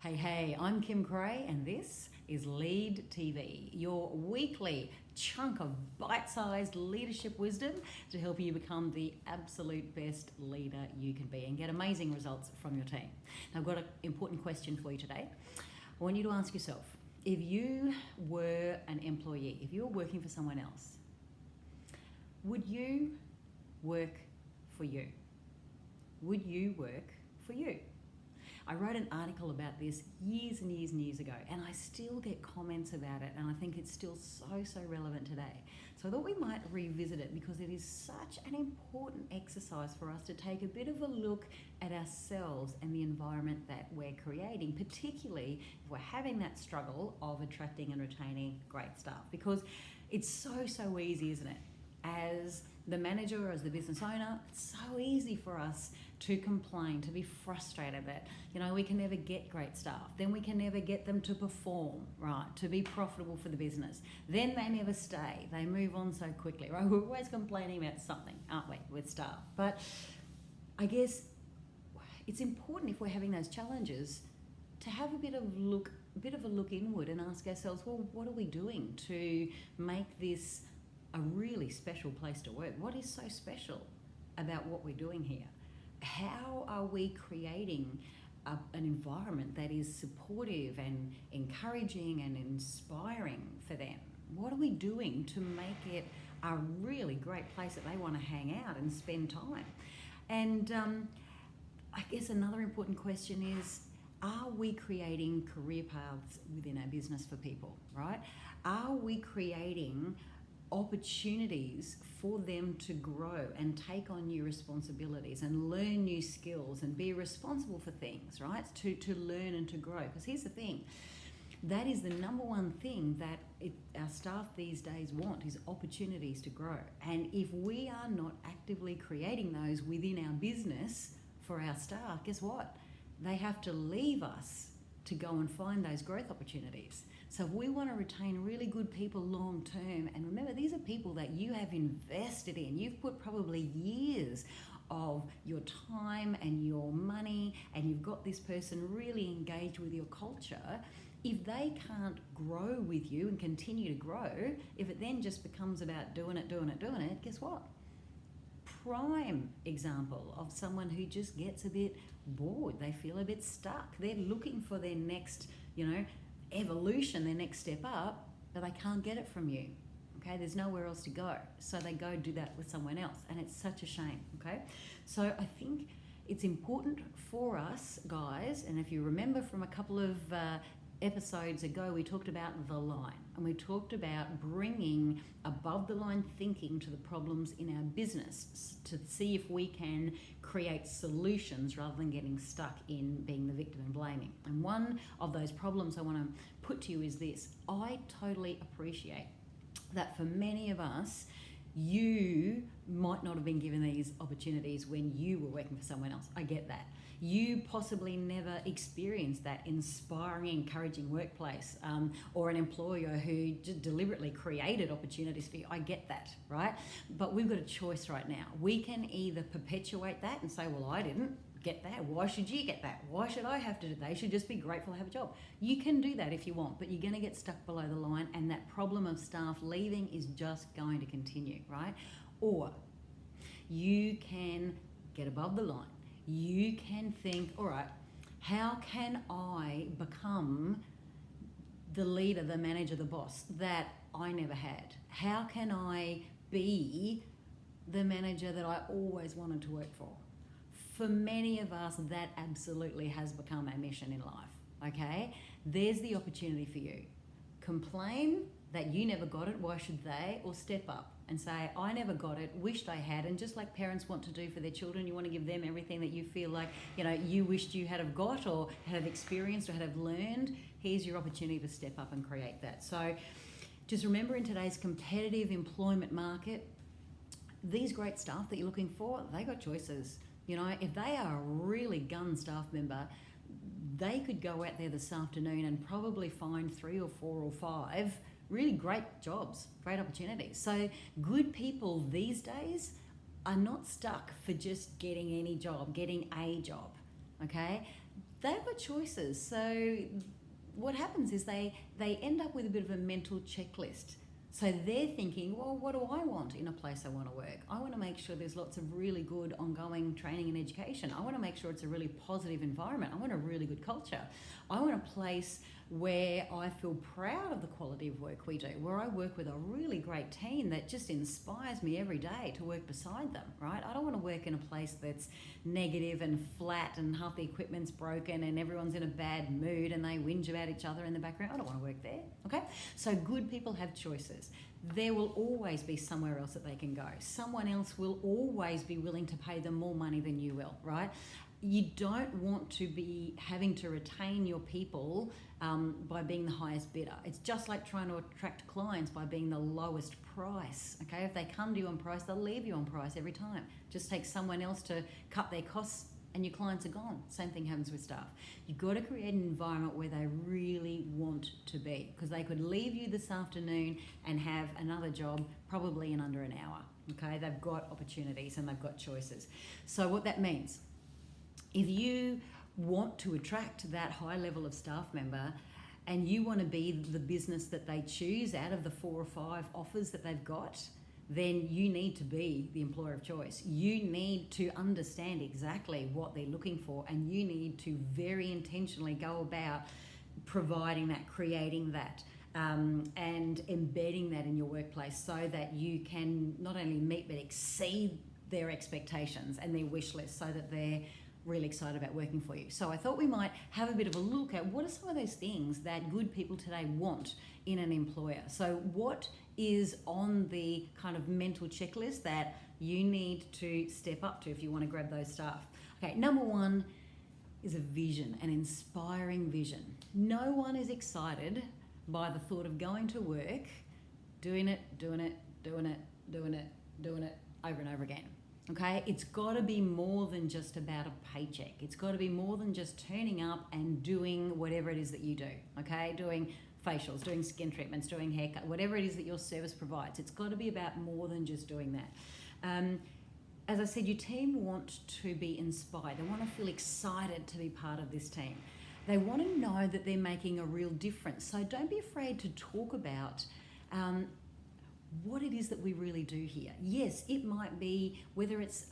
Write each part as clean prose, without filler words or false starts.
Hey, I'm Kim Cray, and this is LeadTV, your weekly chunk of bite-sized leadership wisdom to help you become the absolute best leader you can be and get amazing results from your team. Now, I've got an important question for you today. I want you to ask yourself, if you were an employee, if you were working for someone else, would you work for you? Would you work for you? I wrote an article about this years and years ago, and I still get comments about it, and I think it's still so relevant today. So I thought we might revisit it because it is such an important exercise for us to take a bit of a look at ourselves and the environment that we're creating, particularly if we're having that struggle of attracting and retaining great staff. Because it's so easy, isn't it? As the manager or as the business owner, it's so easy for us to complain, to be frustrated that, we can never get great staff. Then we can never get them to perform, right, to be profitable for the business. Then they never stay. They move on so quickly, right? We're always complaining about something, aren't we, with staff? But I guess it's important if we're having those challenges to have a bit of a look inward and ask ourselves, well, what are we doing to make this a really special place to work? What is so special about what we're doing here? How are we creating an environment that is supportive and encouraging and inspiring for them? What are we doing to make it a really great place that they want to hang out and spend time? And I guess another important question is, are we creating career paths within our business for people, right? Are we creating opportunities for them to grow and take on new responsibilities and learn new skills and be responsible for things, right? To learn and to grow. Because here's the thing, that is the number one thing that our staff these days want, is opportunities to grow. And if we are not actively creating those within our business for our staff, guess what? They have to leave us to go and find those growth opportunities. So if we want to retain really good people long term, and remember, these are people that you have invested in, you've put probably years of your time and your money, and you've got this person really engaged with your culture. If they can't grow with you and continue to grow, if it then just becomes about doing it, guess what? Prime example of someone who just gets a bit bored. They feel a bit stuck. They're looking for their next, evolution, their next step up, but they can't get it from you. Okay, there's nowhere else to go. So they go do that with someone else, and it's such a shame. Okay, so I think it's important for us, guys, and if you remember from a couple of episodes ago, we talked about the line, and we talked about bringing above the line thinking to the problems in our business to see if we can create solutions rather than getting stuck in being the victim and blaming. And one of those problems I want to put to you is this: I totally appreciate that for many of us, you might not have been given these opportunities when you were working for someone else. I get that. You possibly never experienced that inspiring, encouraging workplace, or an employer who deliberately created opportunities for you. I get that, right? But we've got a choice right now. We can either perpetuate that and say, well, I didn't get that. Why should you get that? Why should I have to do that? They should just be grateful to have a job. You can do that if you want, but you're going to get stuck below the line, and that problem of staff leaving is just going to continue, right? Or you can get above the line. You can think, all right, how can I become the leader, the manager, the boss that I never had? How can I be the manager that I always wanted to work for? For many of us, that absolutely has become our mission in life, okay? There's the opportunity for you. Complain that you never got it, why should they? Or step up and say, I never got it, wished I had. And just like parents want to do for their children, you want to give them everything that you feel like, you wished you had have got or had have experienced or had have learned. Here's your opportunity to step up and create that. So just remember, in today's competitive employment market, these great staff that you're looking for, they got choices. If they are a really gun staff member, they could go out there this afternoon and probably find 3 or 4 or 5 really great jobs, great opportunities. So good people these days are not stuck for just getting any job, getting a job, okay? they've got choices. So what happens is they end up with a bit of a mental checklist. So they're thinking, well, what do I want in a place I want to work? I want to make sure there's lots of really good ongoing training and education. I want to make sure it's a really positive environment. I want a really good culture. I want a place where I feel proud of the quality of work we do, where I work with a really great team that just inspires me every day to work beside them, right? I don't want to work in a place that's negative and flat and half the equipment's broken and everyone's in a bad mood and they whinge about each other in the background. I don't want to work there, okay? So good people have choices. There will always be somewhere else that they can go. Someone else will always be willing to pay them more money than you will, right? You don't want to be having to retain your people by being the highest bidder. It's just like trying to attract clients by being the lowest price, okay? If they come to you on price, they'll leave you on price every time. Just take someone else to cut their costs and your clients are gone. Same thing happens with staff. You've got to create an environment where they really want to be, because they could leave you this afternoon and have another job probably in under an hour, okay? They've got opportunities and they've got choices. So what that means, if you want to attract that high level of staff member and you want to be the business that they choose out of the 4 or 5 offers that they've got, then you need to be the employer of choice. You need to understand exactly what they're looking for, and you need to very intentionally go about providing that, creating that, and embedding that in your workplace so that you can not only meet but exceed their expectations and their wish list so that they're really excited about working for you. So I thought we might have a bit of a look at what are some of those things that good people today want in an employer. So what is on the kind of mental checklist that you need to step up to if you want to grab those staff? Okay, number 1 is a vision, an inspiring vision. No one is excited by the thought of going to work, doing it over and over again. Okay, it's got to be more than just about a paycheck. It's got to be more than just turning up and doing whatever it is that you do. Okay, doing facials, doing skin treatments, doing haircut, whatever it is that your service provides. It's got to be about more than just doing that. As I said, your team want to be inspired. They want to feel excited to be part of this team. They want to know that they're making a real difference. So don't be afraid to talk about what it is that we really do here. Yes, it might be whether it's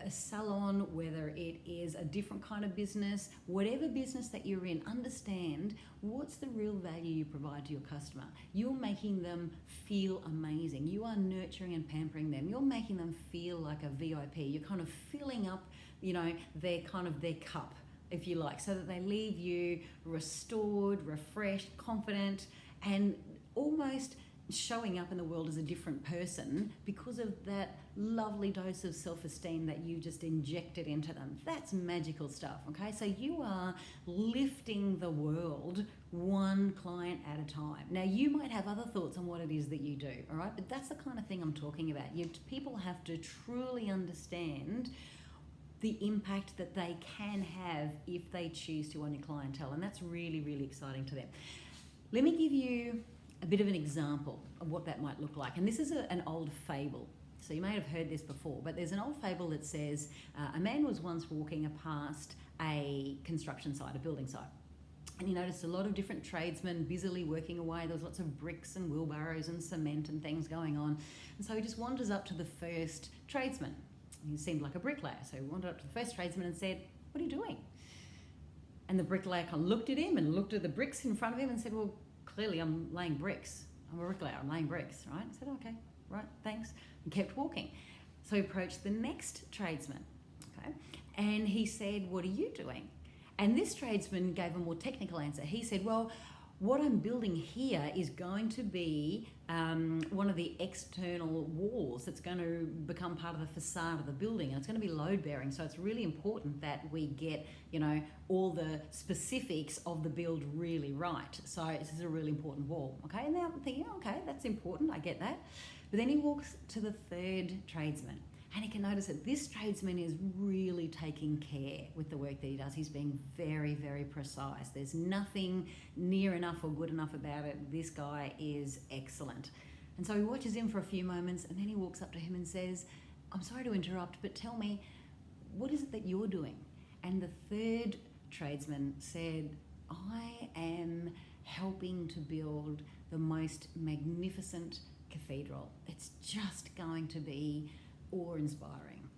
a salon, whether it is a different kind of business, whatever business that you're in, understand what's the real value you provide to your customer. You're making them feel amazing. You are nurturing and pampering them. You're making them feel like a VIP. You're kind of filling up, their cup, if you like, so that they leave you restored, refreshed, confident, and almost showing up in the world as a different person because of that lovely dose of self-esteem that you just injected into them. That's magical stuff, okay? So you are lifting the world one client at a time. Now, you might have other thoughts on what it is that you do, all right? But that's the kind of thing I'm talking about. People have to truly understand the impact that they can have if they choose to on your clientele, and that's really, really exciting to them. Let me give you a bit of an example of what that might look like. And this is an old fable. So you may have heard this before, but there's an old fable that says a man was once walking past a construction site, a building site. And he noticed a lot of different tradesmen busily working away. There was lots of bricks and wheelbarrows and cement and things going on. And so he just wanders up to the first tradesman. He seemed like a bricklayer. So he wandered up to the first tradesman and said, "What are you doing?" And the bricklayer kind of looked at him and looked at the bricks in front of him and said, "Well, clearly I'm laying bricks. I'm a bricklayer, I'm laying bricks," right? I said, "Okay, right, thanks," and kept walking. So he approached the next tradesman, okay? And he said, "What are you doing?" And this tradesman gave a more technical answer. He said, "Well, what I'm building here is going to be one of the external walls that's going to become part of the facade of the building, and it's going to be load bearing. So it's really important that we get, all the specifics of the build really right. So this is a really important wall." Okay, and now I'm thinking, okay, that's important, I get that. But then he walks to the third tradesman, and he can notice that this tradesman is really taking care with the work that he does. He's being very, very precise. There's nothing near enough or good enough about it. This guy is excellent. And so he watches him for a few moments, and then he walks up to him and says, "I'm sorry to interrupt, but tell me, what is it that you're doing?" And the third tradesman said, I am helping to build the most magnificent cathedral. It's just going to be awe-inspiring.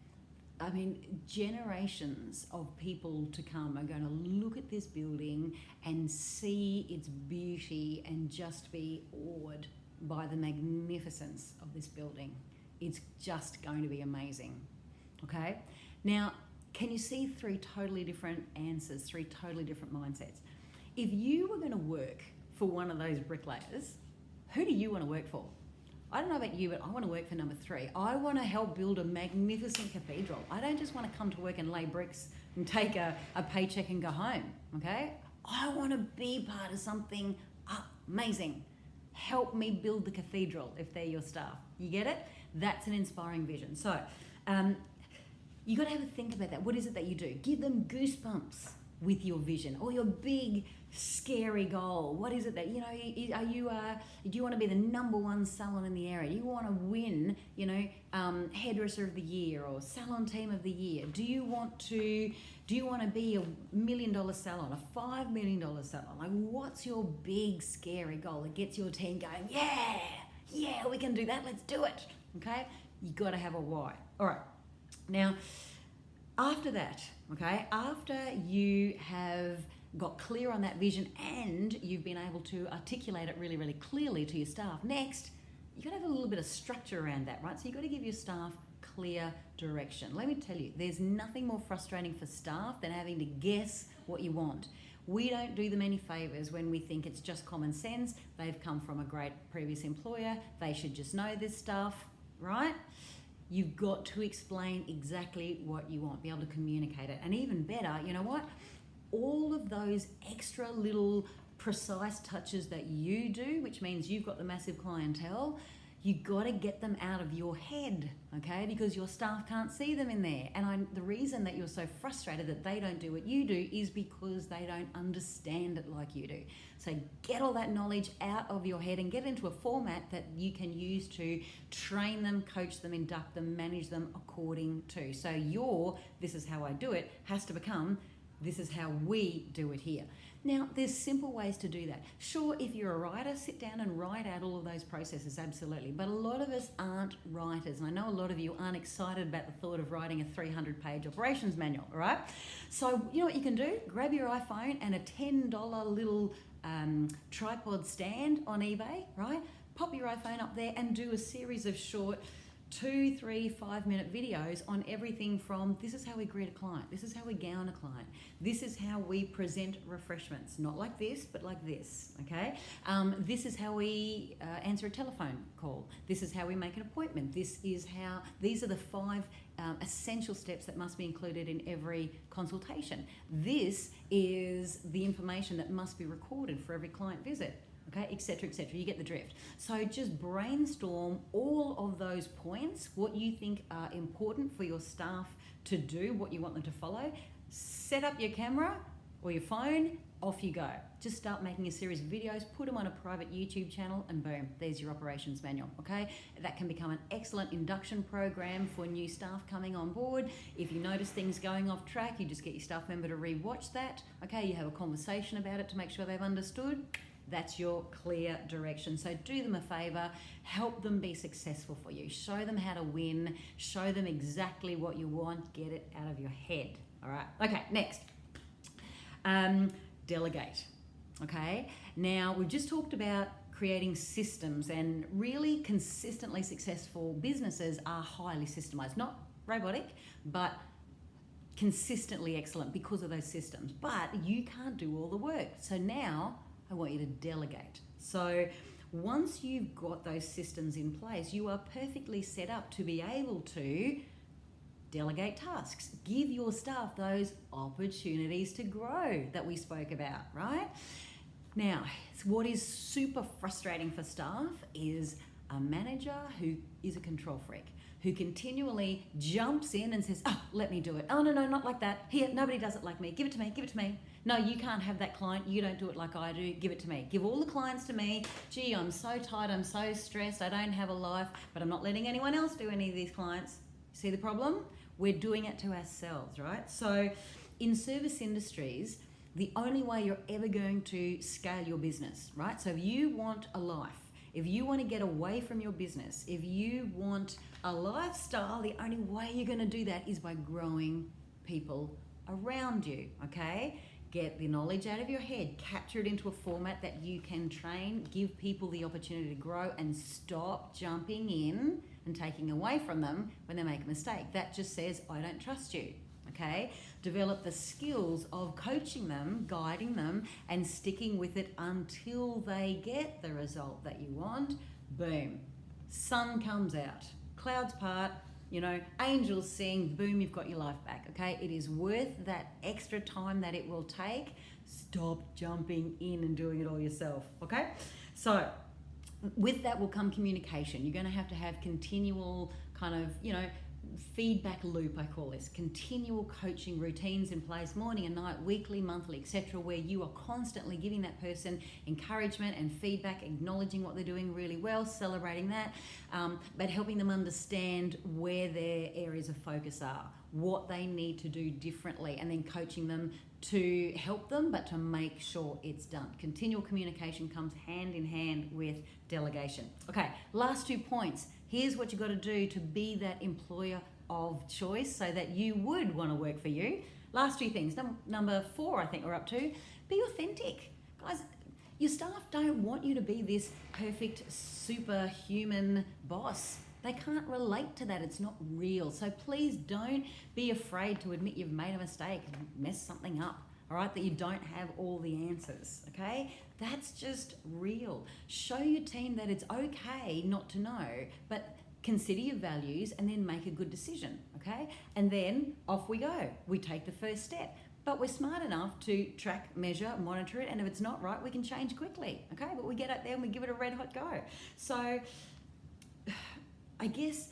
I mean, generations of people to come are going to look at this building and see its beauty and just be awed by the magnificence of this building. It's just going to be amazing. Okay? Now, can you see three totally different answers, three totally different mindsets? If you were going to work for one of those bricklayers, who do you want to work for? I don't know about you, but I want to work for number 3. I want to help build a magnificent cathedral. I don't just want to come to work and lay bricks and take a paycheck and go home, okay? I want to be part of something amazing. Help me build the cathedral if they're your staff. You get it? That's an inspiring vision. So you got to have a think about that. What is it that you do? Give them goosebumps with your vision or your big scary goal. What is it that, you know, do you want to be the number 1 salon in the area? Do you want to win, you know, hairdresser of the year or salon team of the year? Do you want to be a $1 million salon, a $5 million salon? Like, what's your big scary goal that gets your team going, yeah, we can do that, let's do it, okay? You got to have a why. All right, now, after that, okay, after you have got clear on that vision and you've been able to articulate it really, really clearly to your staff, next, you've got to have a little bit of structure around that, right? So you've got to give your staff clear direction. Let me tell you, there's nothing more frustrating for staff than having to guess what you want. We don't do them any favours when we think it's just common sense. They've come from a great previous employer. They should just know this stuff, right? You've got to explain exactly what you want, be able to communicate it. And even better, you know what? All of those extra little precise touches that you do, which means you've got the massive clientele, you got to get them out of your head, okay? Because your staff can't see them in there. And the reason that you're so frustrated that they don't do what you do is because they don't understand it like you do. So get all that knowledge out of your head and get into a format that you can use to train them, coach them, induct them, manage them according to. So your "this is how I do it" has to become "this is how we do it here." Now, there's simple ways to do that. Sure, if you're a writer, sit down and write out all of those processes, absolutely. But a lot of us aren't writers, and I know a lot of you aren't excited about the thought of writing a 300-page operations manual, all right? So you know what you can do? Grab your iPhone and a $10 little tripod stand on eBay, right? Pop your iPhone up there and do a series of short 2, 3, 5-minute videos on everything from this is how we greet a client, this is how we gown a client, this is how we present refreshments, not like this, but like this, okay? This is how we answer a telephone call, this is how we make an appointment, these are the 5 essential steps that must be included in every consultation. This is the information that must be recorded for every client visit. Okay, etc., etc. You get the drift. So just brainstorm all of those points, what you think are important for your staff to do, what you want them to follow. Set up your camera or your phone, off you go. Just start making a series of videos, put them on a private YouTube channel, and boom, there's your operations manual, okay? That can become an excellent induction program for new staff coming on board. If you notice things going off track, you just get your staff member to re-watch that, okay? You have a conversation about it to make sure they've understood. That's your clear direction. So do them a favor, help them be successful for you. Show them how to win, show them exactly what you want, get it out of your head, all right? Okay, next, delegate, okay? Now, we've just talked about creating systems, and really consistently successful businesses are highly systemized, not robotic, but consistently excellent because of those systems. But you can't do all the work. So now, I want you to delegate. So once you've got those systems in place, you are perfectly set up to be able to delegate tasks. Give your staff those opportunities to grow that we spoke about, right? Now, what is super frustrating for staff is a manager who is a control freak, who continually jumps in and says, oh, let me do it. Oh, no, not like that. Here, nobody does it like me. Give it to me, give it to me. No, you can't have that client. You don't do it like I do. Give it to me. Give all the clients to me. Gee, I'm so tired. I'm so stressed. I don't have a life, but I'm not letting anyone else do any of these clients. See the problem? We're doing it to ourselves, right? So in service industries, the only way you're ever going to scale your business, right? So if you want a life, if you want to get away from your business, if you want a lifestyle, the only way you're going to do that is by growing people around you, okay? Get the knowledge out of your head, capture it into a format that you can train, give people the opportunity to grow, and stop jumping in and taking away from them when they make a mistake. That just says, I don't trust you, okay? Develop the skills of coaching them, guiding them, and sticking with it until they get the result that you want. Boom. Sun comes out, clouds part, angels sing, boom, you've got your life back, okay? It is worth that extra time that it will take. Stop jumping in and doing it all yourself, okay? So with that will come communication. You're going to have continual kind of, feedback loop, I call this, continual coaching routines in place, morning and night, weekly, monthly, etc., where you are constantly giving that person encouragement and feedback, acknowledging what they're doing really well, celebrating that, but helping them understand where their areas of focus are, what they need to do differently, and then coaching them to help them, but to make sure it's done. Continual communication comes hand in hand with delegation. Okay, last 2 points. Here's what you've got to do to be that employer of choice so that you would want to work for you. Last 2 things. Number 4, I think we're up to. Be authentic. Guys, your staff don't want you to be this perfect, superhuman boss. They can't relate to that. It's not real. So please don't be afraid to admit you've made a mistake and messed something up. All right, that you don't have all the answers, okay? That's just real. Show your team that it's okay not to know, but consider your values and then make a good decision, okay? And then off we go. We take the first step. But we're smart enough to track, measure, monitor it, and if it's not right, we can change quickly, okay? But we get out there and we give it a red hot go. So I guess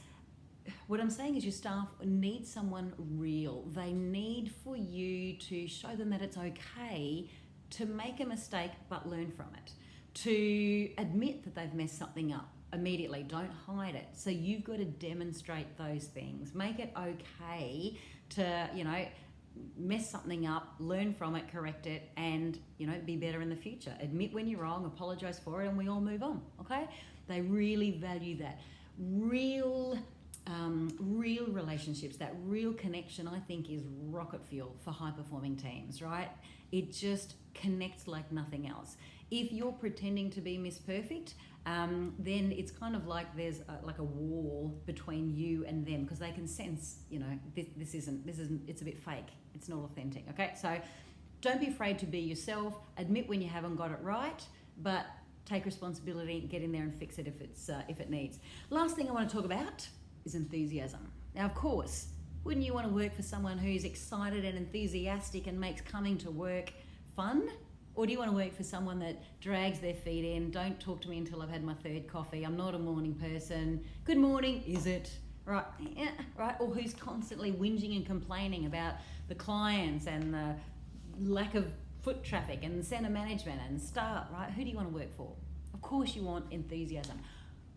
what I'm saying is your staff need someone real. They need for you to show them that it's okay to make a mistake but learn from it, to admit that they've messed something up immediately. Don't hide it. So you've got to demonstrate those things. Make it okay to, mess something up, learn from it, correct it, and, be better in the future. Admit when you're wrong, apologize for it, and we all move on, okay? They really value that. Real relationships, that real connection, I think, is rocket fuel for high-performing teams, right? It just connects like nothing else. If you're pretending to be Miss Perfect, then it's kind of like there's like a wall between you and them, because they can sense, this isn't, it's a bit fake. It's not authentic, okay? So don't be afraid to be yourself. Admit when you haven't got it right, but take responsibility, get in there and fix it if it needs. Last thing I want to talk about is enthusiasm. Now, of course, wouldn't you want to work for someone who's excited and enthusiastic and makes coming to work fun? Or do you want to work for someone that drags their feet in, don't talk to me until I've had my 3rd coffee, I'm not a morning person, good morning, is it? Right, yeah, right? Or who's constantly whinging and complaining about the clients and the lack of foot traffic and centre management and staff, right? Who do you want to work for? Of course you want enthusiasm.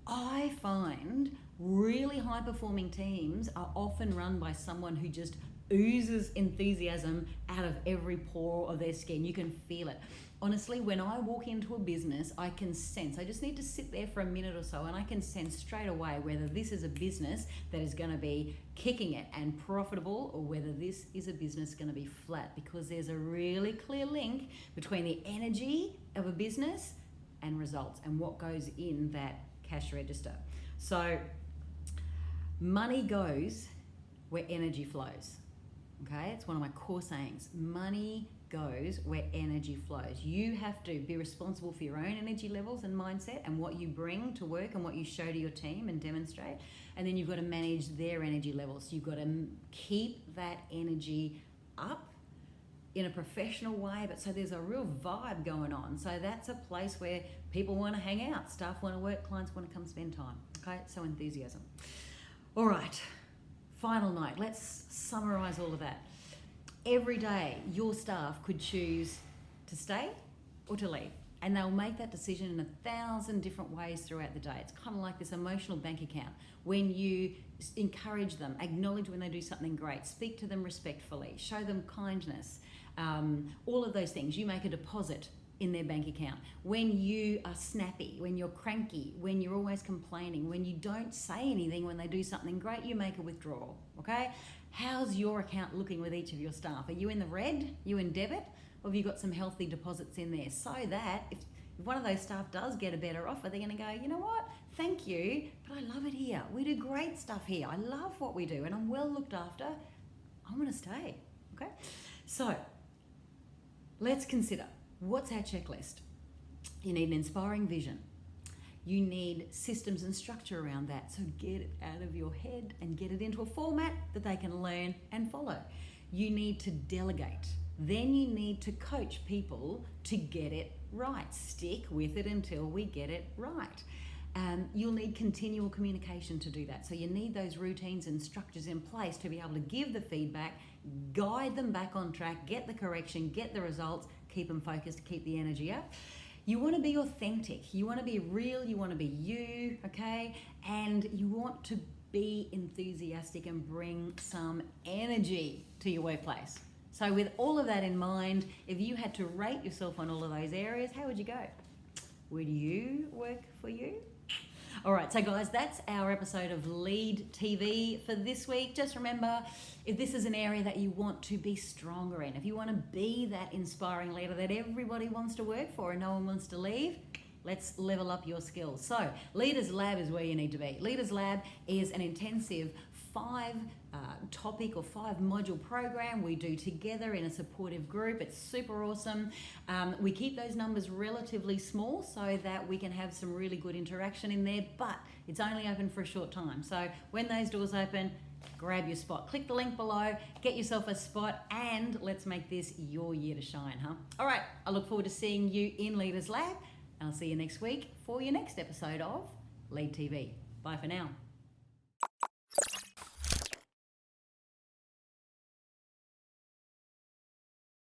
I find really high-performing teams are often run by someone who just oozes enthusiasm out of every pore of their skin. You can feel it. Honestly, when I walk into a business, I can sense, I just need to sit there for a minute or so, and I can sense straight away whether this is a business that is going to be kicking it and profitable, or whether this is a business going to be flat, because there's a really clear link between the energy of a business and results and what goes in that cash register. So money goes where energy flows. Okay, it's one of my core sayings. Money goes where energy flows. You have to be responsible for your own energy levels and mindset and what you bring to work and what you show to your team and demonstrate. And then you've got to manage their energy levels. You've got to keep that energy up in a professional way, but so there's a real vibe going on. So that's a place where people want to hang out, staff want to work, clients want to come spend time. Okay, so enthusiasm. All right. Final note, let's summarize all of that. Every day, your staff could choose to stay or to leave. And they'll make that decision in 1,000 different ways throughout the day. It's kind of like this emotional bank account. When you encourage them, acknowledge when they do something great, speak to them respectfully, show them kindness, all of those things. You make a deposit in their bank account. When you are snappy, when you're cranky, when you're always complaining, when you don't say anything when they do something great, you make a withdrawal, okay? How's your account looking with each of your staff? Are you in the red? You in debit? Or have you got some healthy deposits in there so that if one of those staff does get a better offer, they're going to go, you know what, thank you, but I love it here. We do great stuff here. I love what we do and I'm well looked after. I'm going to stay, okay? So let's consider, what's our checklist? You need an inspiring vision. You need systems and structure around that. So get it out of your head and get it into a format that they can learn and follow. You need to delegate. Then you need to coach people to get it right. Stick with it until we get it right. You'll need continual communication to do that. So you need those routines and structures in place to be able to give the feedback, guide them back on track, get the correction, get the results, keep them focused, keep the energy up. You want to be authentic. You want to be real. You want to be you, okay? And you want to be enthusiastic and bring some energy to your workplace. So with all of that in mind, if you had to rate yourself on all of those areas, how would you go? Would you work for you? All right, so guys, that's our episode of LeadTV for this week. Just remember, if this is an area that you want to be stronger in, if you want to be that inspiring leader that everybody wants to work for and no one wants to leave, let's level up your skills. So Leaders Lab is where you need to be. Leaders Lab is an intensive 5-topic or 5-module program we do together in a supportive group. It's super awesome. We keep those numbers relatively small so that we can have some really good interaction in there, but it's only open for a short time. So when those doors open, grab your spot. Click the link below, get yourself a spot, and let's make this your year to shine, huh? All right, I look forward to seeing you in Leaders Lab, and I'll see you next week for your next episode of LeadTV. Bye for now.